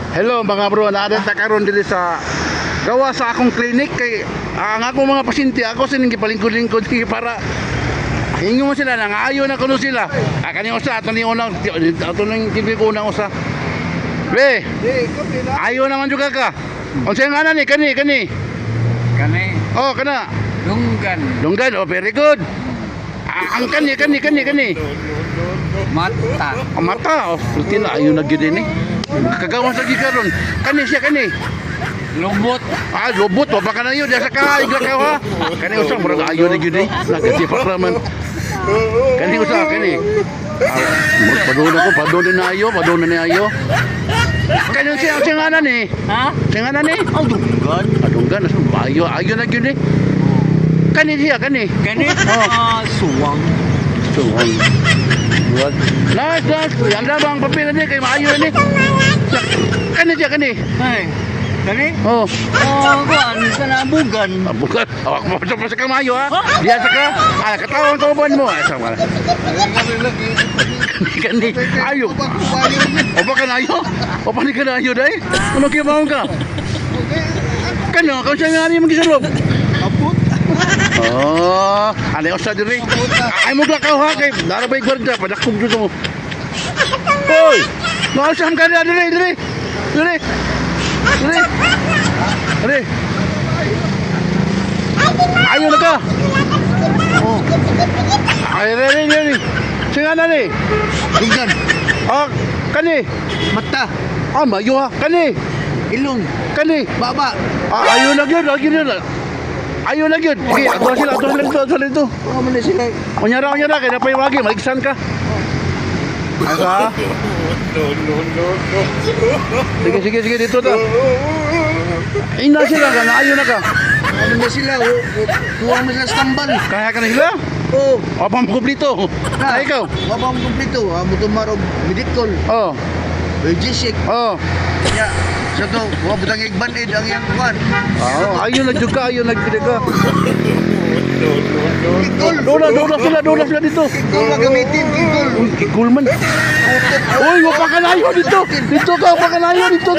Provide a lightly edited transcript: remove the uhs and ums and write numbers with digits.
Hello mga bro, naadad ta karon dili sa gawa sa akong clinic kay ang akong mga pasyente ako sining gipalingkod-lingkod para hingo mo sila nang ayo na kuno sila. Kani usa ato ni unang ato ning TV ko unang usa. Be, ayo naman juga ka. Unsa nga na ni kani? Kani, Oh, kana. dunggan, Oh, very good. Ang kani. mata, Ang mata, oh, sulti na ayo na gyud ni. Kagawas lagi karon. Kani siya kani. lubot, Lobot pa baka na yun, sa ka, igla ka ha. Kani usang murag ayo na gyud ni. Nakasipa raman. Kani usang kani. Padon na ayo. Kani siya nganan ni. ha? Siya nganan ni. Dunggan, Adunggan ayo na gyud ni. Kani siya kani. suwang, Suwang. Buat. Nice. Yang dah bang papel ni kay maayo ni. Kani siya kani. ay, kani, Oh. kuan, sanabugan, Bukan. Awak mo sa kang maayo ha. Diya sa ka. Katawang kauban mo. Ay sama. Kani. Ayo. Opa ka na ayo. Opa ni ka na ayo dai. Ano kaya maong ka? Kano, kau siya nga rin magisalop. Oh, ano sa diri? Ay mo glakaw ha kay darabay gwarda padakog jud mo. Hoy! Mausam ka na diri. Ayo na ka. Oh. Ay diri. Singa na ni. dunggan, Kani. mata, Mayo ha. Kani. ilong, Kani. baba, Ayo na gyud, Ayo na gyud. Okay, ato sila dito. man sila, Kunyara kay napay wagi, maligsan ka. Asa? Sige dito ta. Ina sila ka, naayo na ka. man sila, kuwang mo sila stambal, Kaya ka na sila? oh, Apa mo kumplito? Ay ikaw. wabang kumplito, mutumar og medikol, Oh. logistic, Oh. kaya, sa to, wabutang igbanid ang iyang kuwan, Ayo na jud ka, ayo na jud ka. kikol, Dola sila dito. kikol magamitin, kikol, Uy, kikul man. Uy, wa pa ka na ayo dito. Dito ka, pa ka na ayo dito.